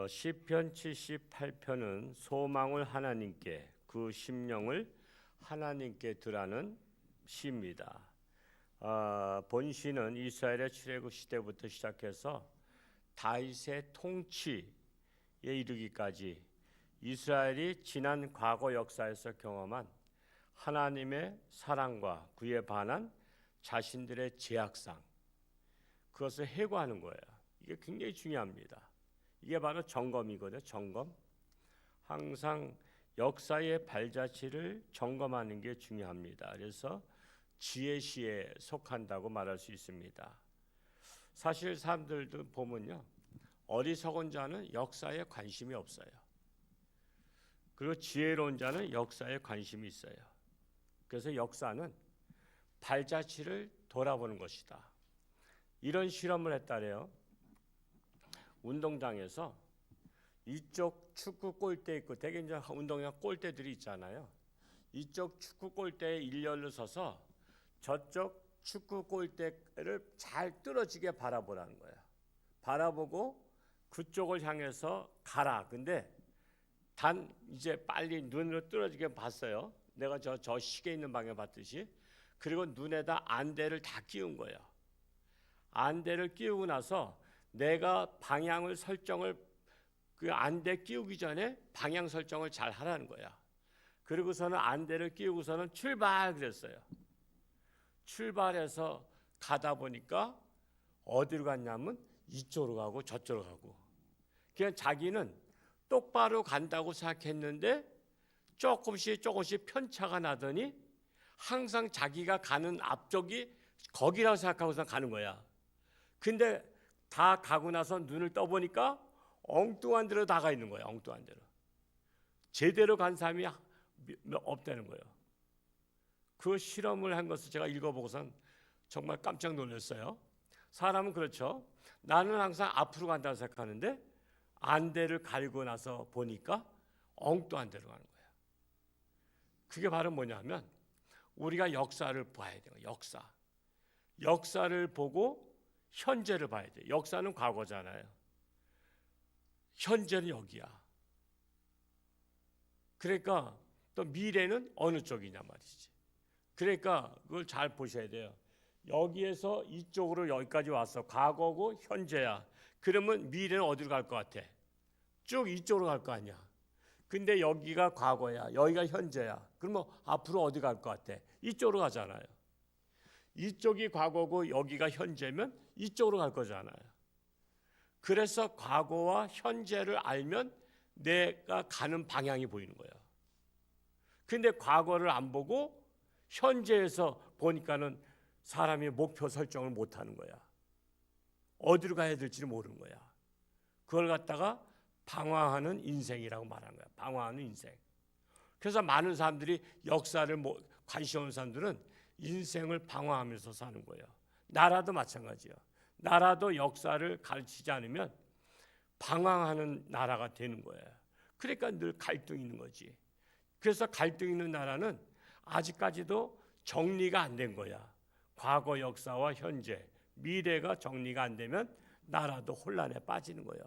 시편 78편은 소망을 하나님께, 그 심령을 하나님께 드라는 시입니다. 본 시는 이스라엘의 출애굽 시대부터 시작해서 다윗의 통치에 이르기까지 이스라엘이 지난 과거 역사에서 경험한 하나님의 사랑과 그에 반한 자신들의 죄악상, 그것을 해고하는 거예요. 이게 굉장히 중요합니다. 이게 바로 점검이거든요. 점검. 항상 역사의 발자취를 점검하는 게 중요합니다. 그래서 지혜시에 속한다고 말할 수 있습니다. 사실 사람들도 보면요, 어리석은 자는 역사에 관심이 없어요. 그리고 지혜로운 자는 역사에 관심이 있어요. 그래서 역사는 발자취를 돌아보는 것이다. 이런 실험을 했다래요. 운동장에서 이쪽 축구 골대 있고, 되게 이제 운동장 골대들이 있잖아요. 이쪽 축구 골대에 일렬로 서서 저쪽 축구 골대를 잘 뚫어지게 바라보라는 거예요. 바라보고 그쪽을 향해서 가라. 근데 단 이제 빨리 눈으로 뚫어지게 봤어요. 내가 저 시계 있는 방향 봤듯이. 그리고 눈에다 안대를 다 끼운 거예요. 안대를 끼우고 나서 내가 방향을 설정을, 그 안대 끼우기 전에 방향 설정을 잘 하라는 거야. 그리고서는 안대를 끼우고서는 출발 그랬어요. 출발해서 가다 보니까 어디로 갔냐면 이쪽으로 가고 저쪽으로 가고. 그냥 자기는 똑바로 간다고 생각했는데 조금씩 편차가 나더니 항상 자기가 가는 앞쪽이 거기라고 생각하고서 가는 거야. 근데 다 가고 나서 눈을 떠보니까 엉뚱한 데로 나가 있는 거예요. 엉뚱한 데로. 제대로 간 사람이 없다는 거예요. 그 실험을 한 것을 제가 읽어보고선 정말 깜짝 놀랐어요. 사람은 그렇죠. 나는 항상 앞으로 간다고 생각하는데 안대를 가리고 나서 보니까 엉뚱한 데로 가는 거예요. 그게 바로 뭐냐면 우리가 역사를 봐야 돼요. 역사를 보고 현재를 봐야 돼요. 역사는 과거잖아요. 현재는 여기야. 그러니까 또 미래는 어느 쪽이냐 말이지. 그러니까 그걸 잘 보셔야 돼요. 여기에서 이쪽으로 여기까지 왔어. 과거고 현재야. 그러면 미래는 어디로 갈 것 같아? 쭉 이쪽으로 갈 거 아니야. 근데 여기가 과거야. 여기가 현재야. 그러면 앞으로 어디 갈 것 같아? 이쪽으로 가잖아요. 이쪽이 과거고 여기가 현재면 이쪽으로 갈 거잖아요. 그래서 과거와 현재를 알면 내가 가는 방향이 보이는 거예요. 근데 과거를 안 보고 현재에서 보니까는 사람이 목표 설정을 못 하는 거야. 어디로 가야 될지를 모르는 거야. 그걸 갖다가 방황하는 인생이라고 말하는 거야. 방황하는 인생. 그래서 많은 사람들이 역사를 관심 없는 사람들은 인생을 방황하면서 사는 거예요. 나라도 마찬가지예요. 나라도 역사를 가르치지 않으면 방황하는 나라가 되는 거예요. 그러니까 늘 갈등이 있는 거지. 그래서 갈등 있는 나라는 아직까지도 정리가 안 된 거야. 과거 역사와 현재, 미래가 정리가 안 되면 나라도 혼란에 빠지는 거예요.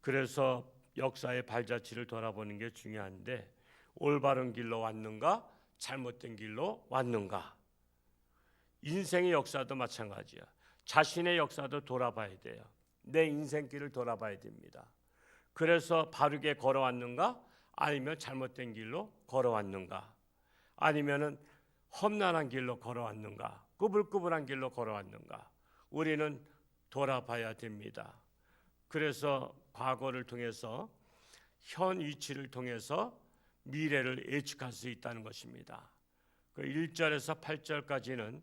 그래서 역사의 발자취를 돌아보는 게 중요한데, 올바른 길로 왔는가 잘못된 길로 왔는가. 인생의 역사도 마찬가지야. 자신의 역사도 돌아봐야 돼요. 내 인생길을 돌아봐야 됩니다. 그래서 바르게 걸어왔는가 아니면 잘못된 길로 걸어왔는가, 아니면은 험난한 길로 걸어왔는가, 꾸불꾸불한 길로 걸어왔는가, 우리는 돌아봐야 됩니다. 그래서 과거를 통해서 현 위치를 통해서 미래를 예측할 수 있다는 것입니다. 그 1절에서 8절까지는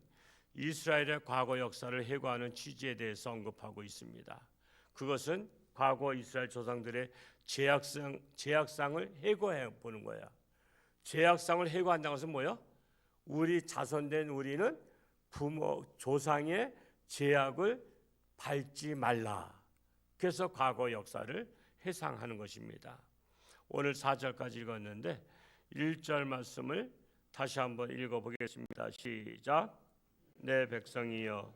이스라엘의 과거 역사를 해고하는 취지에 대해서 언급하고 있습니다. 그것은 과거 이스라엘 조상들의 죄악상을 해고해 보는 거야. 죄악상을 해고한다는 것은 뭐야? 우리 자손된 우리는 부모 조상의 죄악을 밟지 말라. 그래서 과거 역사를 회상하는 것입니다. 오늘 4절까지 읽었는데 1절 말씀을 다시 한번 읽어보겠습니다. 시작. 내 백성이여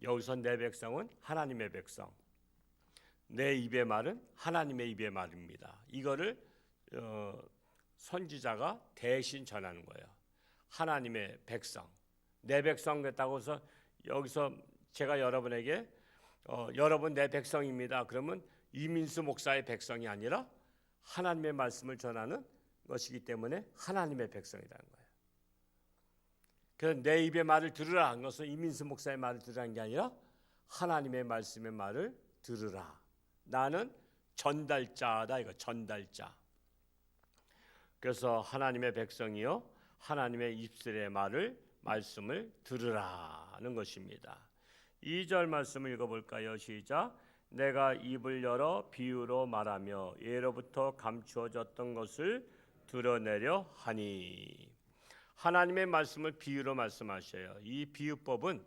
여기서 내 백성은 하나님의 백성, 내 입의 말은 하나님의 입의 말입니다. 이거를 선지자가 대신 전하는 거예요. 하나님의 백성, 내 백성 됐다고 해서 여기서 제가 여러분에게 여러분 내 백성입니다. 그러면 이민수 목사의 백성이 아니라 하나님의 말씀을 전하는 것이기 때문에 하나님의 백성이라는 거예요. 그래서 내 입의 말을 들으라 한 것은 이민수 목사의 말을 들으라는 게 아니라 하나님의 말씀의 말을 들으라. 나는 전달자다 이거, 전달자. 그래서 하나님의 백성이요 하나님의 입술의 말씀을 들으라는 것입니다. 2절 말씀을 읽어볼까요? 시작. 내가 입을 열어 비유로 말하며 예로부터 감추어졌던 것을 드러내려 하니. 하나님의 말씀을 비유로 말씀하셔요. 이 비유법은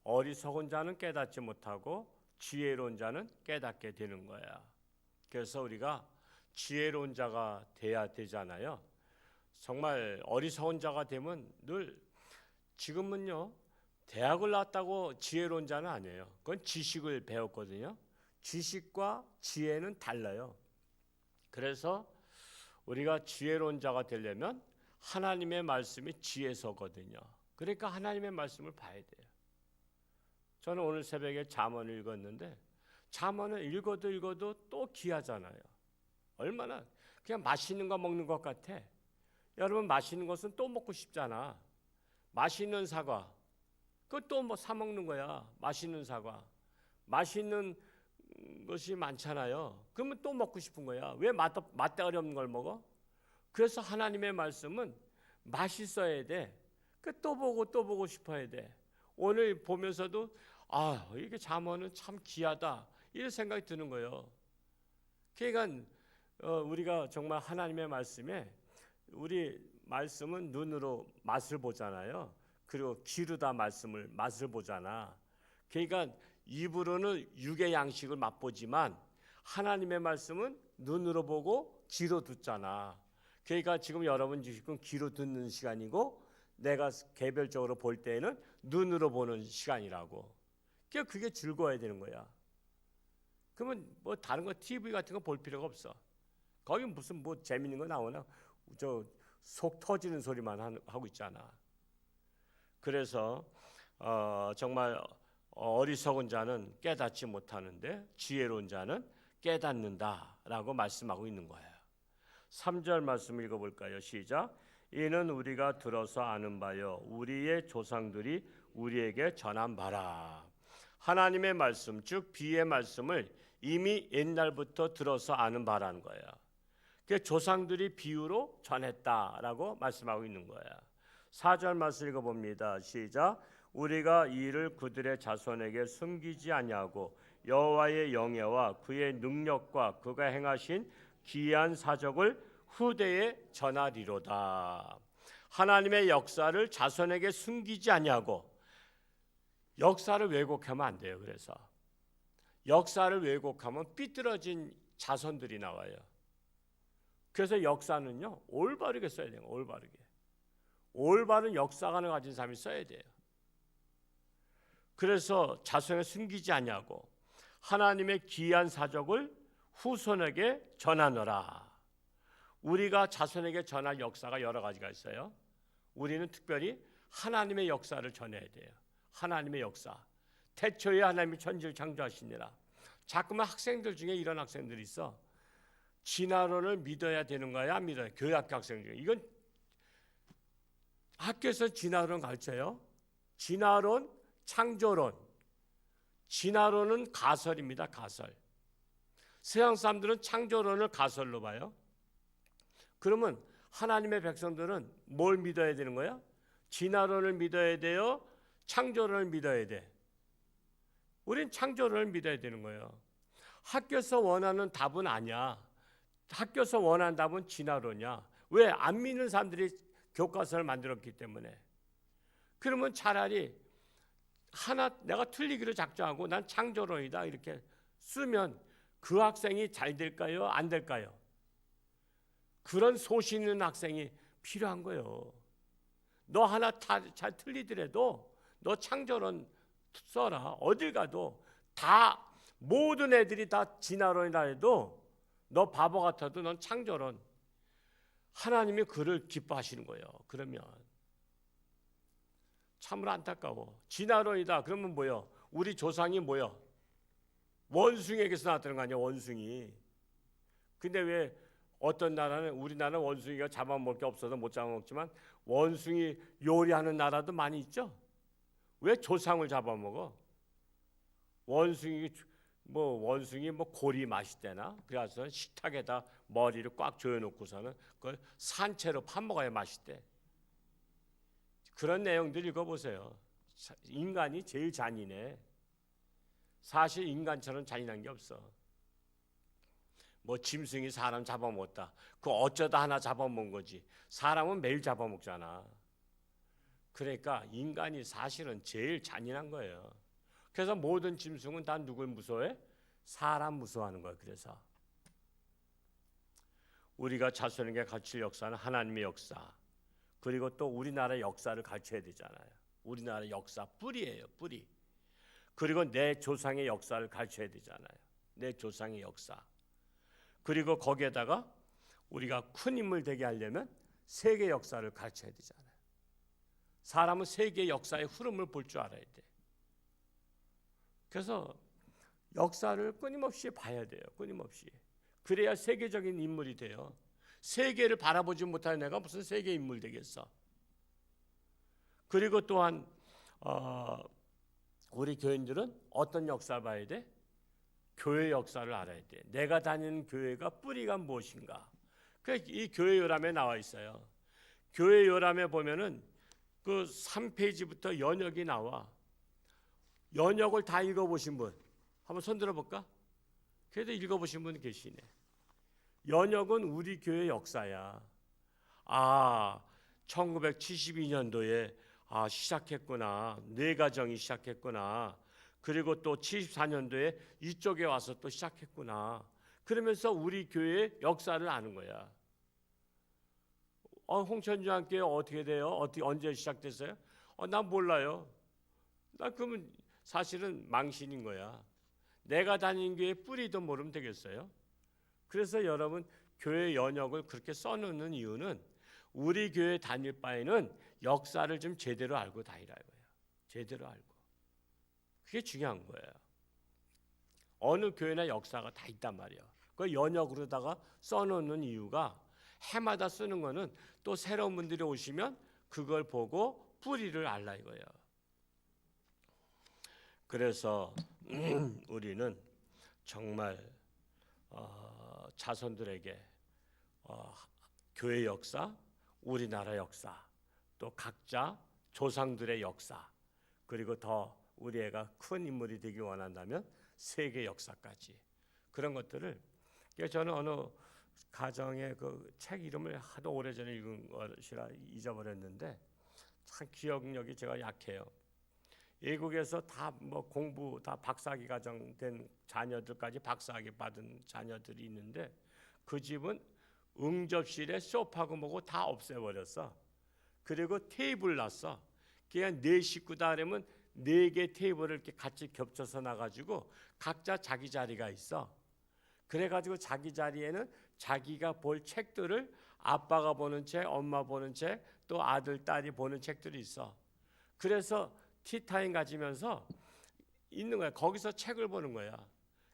어리석은 자는 깨닫지 못하고 지혜로운 자는 깨닫게 되는 거야. 그래서 우리가 지혜로운 자가 돼야 되잖아요. 정말 어리석은 자가 되면 늘 지금은요 대학을 나왔다고 지혜로운 자는 아니에요. 그건 지식을 배웠거든요. 지식과 지혜는 달라요. 그래서 우리가 지혜로운 자가 되려면 하나님의 말씀이 지혜서거든요. 그러니까 하나님의 말씀을 봐야 돼요. 저는 오늘 새벽에 잠언을 읽었는데 잠언을 읽어도 또 귀하잖아요. 얼마나 그냥 맛있는 거 먹는 것 같아. 여러분 맛있는 것은 또 먹고 싶잖아. 맛있는 사과 그거 또 뭐 사 먹는 거야. 맛있는 사과 맛있는 것이 많잖아요. 그러면 또 먹고 싶은 거야. 왜 맛대가리 없는 걸 먹어? 그래서 하나님의 말씀은 맛있어야 돼. 또 보고 싶어야 돼. 오늘 보면서도 이게 잠언은 참 귀하다 이런 생각이 드는 거예요. 그러니까 우리가 정말 하나님의 말씀에 우리 말씀은 눈으로 맛을 보잖아요. 그리고 귀로다 맛을 보잖아. 그러니까 입으로는 육의 양식을 맛보지만 하나님의 말씀은 눈으로 보고 귀로 듣잖아. 그러니까 지금 여러분 지금 귀로 듣는 시간이고 내가 개별적으로 볼 때에는 눈으로 보는 시간이라고. 그러니까 그게 즐거워야 되는 거야. 그러면 뭐 다른 거 TV 같은 거 볼 필요가 없어. 거기 무슨 뭐 재밌는 거 나오나 저 속 터지는 소리만 하고 있잖아. 그래서 정말 어리석은 자는 깨닫지 못하는데 지혜로운 자는 깨닫는다라고 말씀하고 있는 거예요. 3절 말씀 읽어볼까요? 시작. 이는 우리가 들어서 아는 바요 우리의 조상들이 우리에게 전한 바라. 하나님의 말씀 즉 비의 말씀을 이미 옛날부터 들어서 아는 바라는 거예요. 그 조상들이 비유로 전했다라고 말씀하고 있는 거예요. 4절 말씀 읽어봅니다. 시작. 우리가 이 일을 그들의 자손에게 숨기지 아니하고 여호와의 영예와 그의 능력과 그가 행하신 기이한 사적을 후대에 전하리로다. 하나님의 역사를 자손에게 숨기지 아니하고 역사를 왜곡하면 안 돼요. 그래서 역사를 왜곡하면 삐뚤어진 자손들이 나와요. 그래서 역사는요 올바르게 써야 돼요. 올바른 역사관을 가진 사람이 써야 돼요. 그래서 자손에게 숨기지 아니하고 하나님의 기이한 사적을 후손에게 전하노라. 우리가 자손에게 전할 역사가 여러 가지가 있어요. 우리는 특별히 하나님의 역사를 전해야 돼요. 하나님의 역사. 태초에 하나님이 천지를 창조하시니라. 자꾸만 학생들 중에 이런 학생들이 있어. 진화론을 믿어야 되는 거야, 안 믿어야? 교회학교 학생 중에. 이건 학교에서 진화론 가르쳐요. 진화론, 창조론. 진화론은 가설입니다. 가설. 서양 사람들은 창조론을 가설로 봐요. 그러면 하나님의 백성들은 뭘 믿어야 되는 거야? 진화론을 믿어야 돼요? 창조론을 믿어야 돼? 우린 창조론을 믿어야 되는 거예요. 학교에서 원하는 답은 아니야. 학교에서 원하는 답은 진화론이야. 왜? 안 믿는 사람들이 교과서를 만들었기 때문에. 그러면 차라리 내가 틀리기로 작정하고 난 창조론이다 이렇게 쓰면 그 학생이 잘 될까요? 안 될까요? 그런 소신 있는 학생이 필요한 거예요. 너 하나 잘 틀리더라도 너 창조론 써라. 어딜 가도 다 모든 애들이 다 진화론이라 해도 너 바보 같아도 넌 창조론. 하나님이 그를 기뻐하시는 거예요. 그러면 참으로 안타까워. 진화론이다. 그러면 뭐요? 우리 조상이 뭐요? 원숭이에게서 나왔다는 거 아니야? 원숭이. 근데 왜 어떤 나라는 우리나라는 원숭이가 잡아먹을 게 없어서 못 잡아먹지만 원숭이 요리하는 나라도 많이 있죠. 왜 조상을 잡아먹어? 원숭이 뭐 고리 맛있대나? 그래서 식탁에다 머리를 꽉 조여놓고서는 그걸 산채로 파먹어야 맛있대. 그런 내용들 읽어보세요. 인간이 제일 잔인해. 사실 인간처럼 잔인한 게 없어. 뭐 짐승이 사람 잡아먹었다. 그거 어쩌다 하나 잡아먹은 거지. 사람은 매일 잡아먹잖아. 그러니까 인간이 사실은 제일 잔인한 거예요. 그래서 모든 짐승은 다 누굴 무서워해? 사람 무서워하는 거예요. 그래서 우리가 자손에게 가르칠 역사는 하나님의 역사, 그리고 또 우리나라 역사를 가르쳐야 되잖아요. 우리나라 역사 뿌리예요. 뿌리. 그리고 내 조상의 역사를 가르쳐야 되잖아요. 내 조상의 역사. 그리고 거기에다가 우리가 큰 인물 되게 하려면 세계 역사를 가르쳐야 되잖아요. 사람은 세계 역사의 흐름을 볼 줄 알아야 돼. 그래서 역사를 끊임없이 봐야 돼요. 끊임없이. 그래야 세계적인 인물이 돼요. 세계를 바라보지 못하는 내가 무슨 세계 인물 되겠어. 그리고 또한 우리 교인들은 어떤 역사를 봐야 돼? 교회 역사를 알아야 돼. 내가 다니는 교회가 뿌리가 무엇인가. 이 교회 요람에 나와 있어요. 교회 요람에 보면은 그 3페이지부터 연역이 나와. 연역을 다 읽어보신 분 한번 손 들어볼까? 그래도 읽어보신 분 계시네. 연역은 우리 교회 역사야. 1972년도에 시작했구나. 뇌가정이 시작했구나. 그리고 또 74년도에 이쪽에 와서 또 시작했구나. 그러면서 우리 교회의 역사를 아는 거야. 홍천주한교회 어떻게 돼요? 언제 시작됐어요? 난 몰라요. 나 그러면 사실은 망신인 거야. 내가 다니는 교회 뿌리도 모르면 되겠어요? 그래서 여러분 교회 연역을 그렇게 써놓는 이유는 우리 교회 다닐 바에는 역사를 좀 제대로 알고 다니라 이거예요. 제대로 알고. 그게 중요한 거예요. 어느 교회나 역사가 다 있단 말이에요. 그 연역으로다가 써놓는 이유가 해마다 쓰는 거는 또 새로운 분들이 오시면 그걸 보고 뿌리를 알라 이거예요. 그래서 우리는 정말 자손들에게 교회 역사, 우리나라 역사, 또 각자 조상들의 역사, 그리고 더 우리 애가 큰 인물이 되기 원한다면 세계 역사까지 그런 것들을. 저는 어느 가정의 그 책 이름을 하도 오래전에 읽은 것이라 잊어버렸는데 참 기억력이 제가 약해요. 외국에서 다 뭐 공부 다 박사학위 과정 된 자녀들까지 박사학위 받은 자녀들이 있는데 그 집은 응접실에 소파고 뭐고 다 없애버렸어. 그리고 테이블 놨어. 그냥 네 식구다 그러면 4개 테이블을 이렇게 같이 겹쳐서 놔가지고 각자 자기 자리가 있어. 그래가지고 자기 자리에는 자기가 볼 책들을 아빠가 보는 책, 엄마 보는 책, 또 아들, 딸이 보는 책들이 있어. 그래서 티타임 가지면서 있는 거야. 거기서 책을 보는 거야.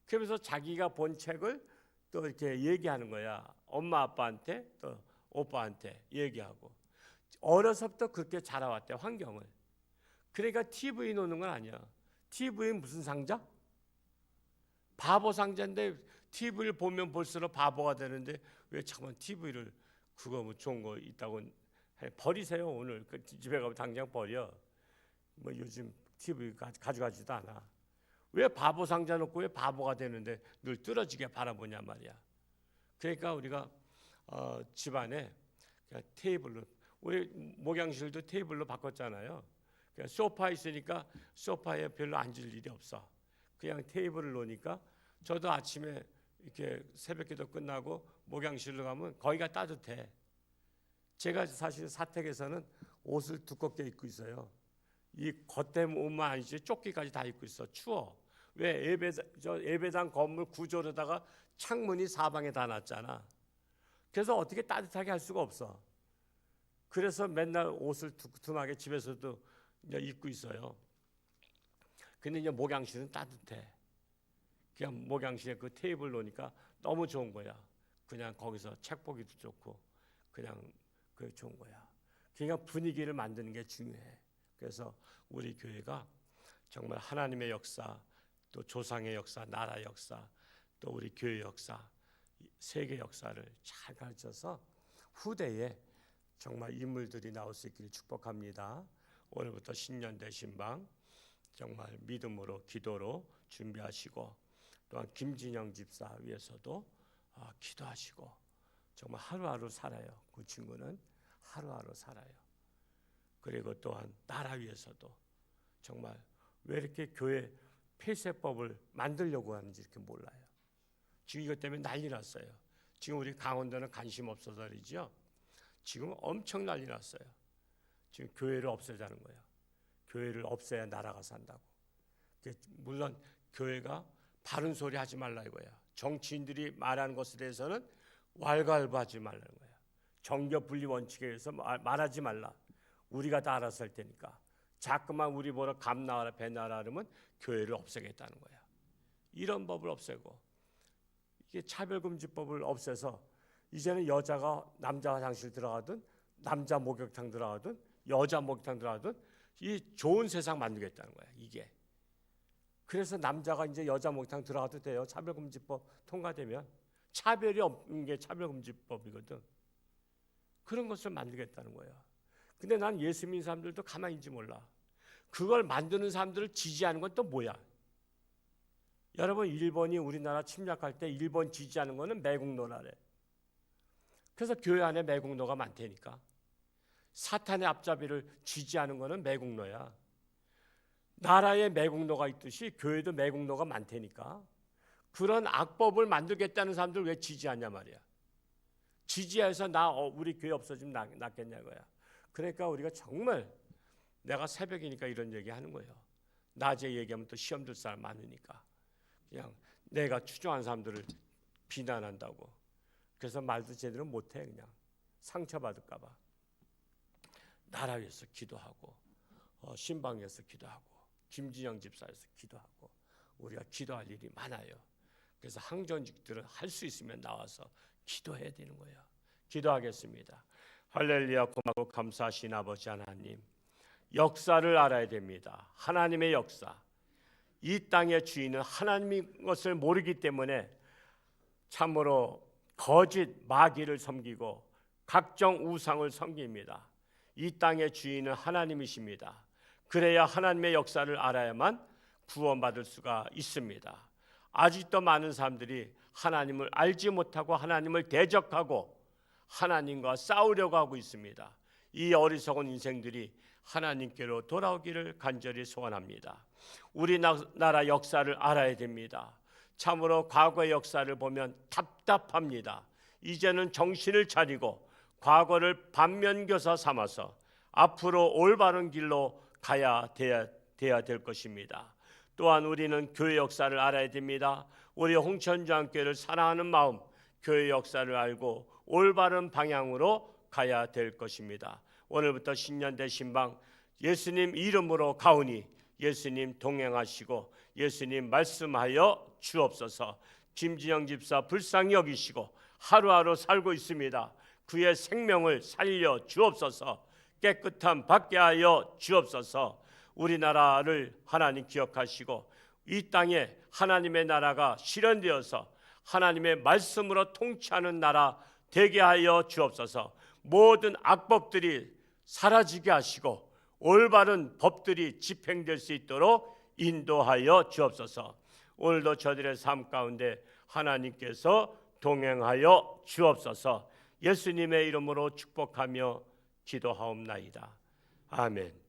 그러면서 자기가 본 책을 또 이렇게 얘기하는 거야. 엄마, 아빠한테 또 오빠한테 얘기하고. 어려서부터 그렇게 자라왔대, 환경을. 그러니까 TV 노는 건 아니야. TV는 무슨 상자? 바보 상자인데 TV를 보면 볼수록 바보가 되는데 왜 잠깐 TV를 그거 뭐 좋은 거 있다고 해. 버리세요. 오늘 그 집에 가면 당장 버려. 뭐 요즘 TV 가져가지도 않아. 왜 바보 상자 놓고 왜 바보가 되는데 늘 뚫어지게 바라보냐 말이야. 그러니까 우리가 집안에 그냥 테이블로, 우리 목양실도 테이블로 바꿨잖아요. 그냥 소파 있으니까 소파에 별로 앉을 일이 없어. 그냥 테이블을 놓으니까 저도 아침에 이렇게 새벽기도 끝나고 목양실로 가면 거기가 따뜻해. 제가 사실 사택에서는 옷을 두껍게 입고 있어요. 이 겉대 옷만 아니지 조끼까지 다 입고 있어. 추워. 왜 예배당 건물 구조로다가 창문이 사방에 다 났잖아. 그래서 어떻게 따뜻하게 할 수가 없어. 그래서 맨날 옷을 두툼하게 집에서도 이제 입고 있어요. 근데 이제 목양실은 따뜻해. 그냥 목양실에 그 테이블 놓으니까 너무 좋은 거야. 그냥 거기서 책 보기도 좋고 그냥 그 좋은 거야. 그러니까 분위기를 만드는 게 중요해. 그래서 우리 교회가 정말 하나님의 역사, 또 조상의 역사, 나라 역사, 또 우리 교회 역사, 세계 역사를 잘 가르쳐서 후대에 정말 인물들이 나올 수 있기를 축복합니다. 오늘부터 신년 대신방 정말 믿음으로 기도로 준비하시고 또한 김진영 집사 위해서도 기도하시고 정말 하루하루 살아요. 그 친구는 하루하루 살아요. 그리고 또한 나라 위해서도 정말 왜 이렇게 교회 폐쇄법을 만들려고 하는지 이렇게 몰라요. 지금 이것 때문에 난리 났어요. 지금 우리 강원도는 관심 없어서 그러죠. 지금 엄청 난리 났어요. 지금 교회를 없애자는 거예요. 교회를 없애야 나라가 산다고. 물론 교회가 바른 소리 하지 말라 이거야. 정치인들이 말하는 것에 대해서는 왈가왈부하지 말라는 거야. 정교 분리 원칙에 의해서 말하지 말라. 우리가 다 알아서 할 테니까. 자꾸만 우리 보러 감 나와라 배 나와라 그러면 교회를 없애겠다는 거야. 이런 법을 없애고 이게 차별금지법을 없애서 이제는 여자가 남자 화장실 들어가든 남자 목욕탕 들어가든 여자 목욕탕 들어가든 이 좋은 세상 만들겠다는 거야. 이게. 그래서 남자가 이제 여자 목욕탕 들어가도 돼요. 차별금지법 통과되면. 차별이 없는 게 차별금지법이거든. 그런 것을 만들겠다는 거야. 근데 난 예수 믿는 사람들도 가만히 있지 몰라. 그걸 만드는 사람들을 지지하는 건 또 뭐야? 여러분, 일본이 우리나라 침략할 때 일본 지지하는 거는 매국노라래. 그래서 교회 안에 매국노가 많다니까. 사탄의 앞잡이를 지지하는 거는 매국노야. 나라에 매국노가 있듯이 교회도 매국노가 많다니까. 그런 악법을 만들겠다는 사람들 왜 지지하냐 말이야. 지지해서 우리 교회 없어지면 낫겠냐고요. 그러니까 우리가 정말 내가 새벽이니까 이런 얘기 하는 거예요. 낮에 얘기하면 또 시험 들 사람 많으니까. 그냥 내가 추종한 사람들을 비난한다고. 그래서 말도 제대로 못해. 그냥 상처받을까 봐. 나라 위해서 기도하고 신방 위해서 기도하고 김진영 집사에서 기도하고 우리가 기도할 일이 많아요. 그래서 항전직들은 할 수 있으면 나와서 기도해야 되는 거예요. 기도하겠습니다. 할렐루야. 고맙고 감사하신 아버지 하나님, 역사를 알아야 됩니다. 하나님의 역사. 이 땅의 주인은 하나님인 것을 모르기 때문에 참으로 거짓 마귀를 섬기고 각종 우상을 섬깁니다. 이 땅의 주인은 하나님이십니다. 그래야 하나님의 역사를 알아야만 구원받을 수가 있습니다. 아직도 많은 사람들이 하나님을 알지 못하고 하나님을 대적하고 하나님과 싸우려고 하고 있습니다. 이 어리석은 인생들이 하나님께로 돌아오기를 간절히 소원합니다. 우리나라 역사를 알아야 됩니다. 참으로 과거의 역사를 보면 답답합니다. 이제는 정신을 차리고 과거를 반면교사 삼아서 앞으로 올바른 길로 가야 될 것입니다. 또한 우리는 교회 역사를 알아야 됩니다. 우리 홍천주안교회를 사랑하는 마음, 교회 역사를 알고 올바른 방향으로 가야 될 것입니다. 오늘부터 신년 대신방 예수님 이름으로 가오니 예수님 동행하시고 예수님 말씀하여 주옵소서. 김진영 집사 불쌍히 여기시고 하루하루 살고 있습니다. 그의 생명을 살려 주옵소서. 깨끗함 받게 하여 주옵소서. 우리나라를 하나님 기억하시고 이 땅에 하나님의 나라가 실현되어서 하나님의 말씀으로 통치하는 나라 되게 하여 주옵소서. 모든 악법들이 사라지게 하시고 올바른 법들이 집행될 수 있도록 인도하여 주옵소서. 오늘도 저들의 삶 가운데 하나님께서 동행하여 주옵소서. 예수님의 이름으로 축복하며 기도하옵나이다. 아멘.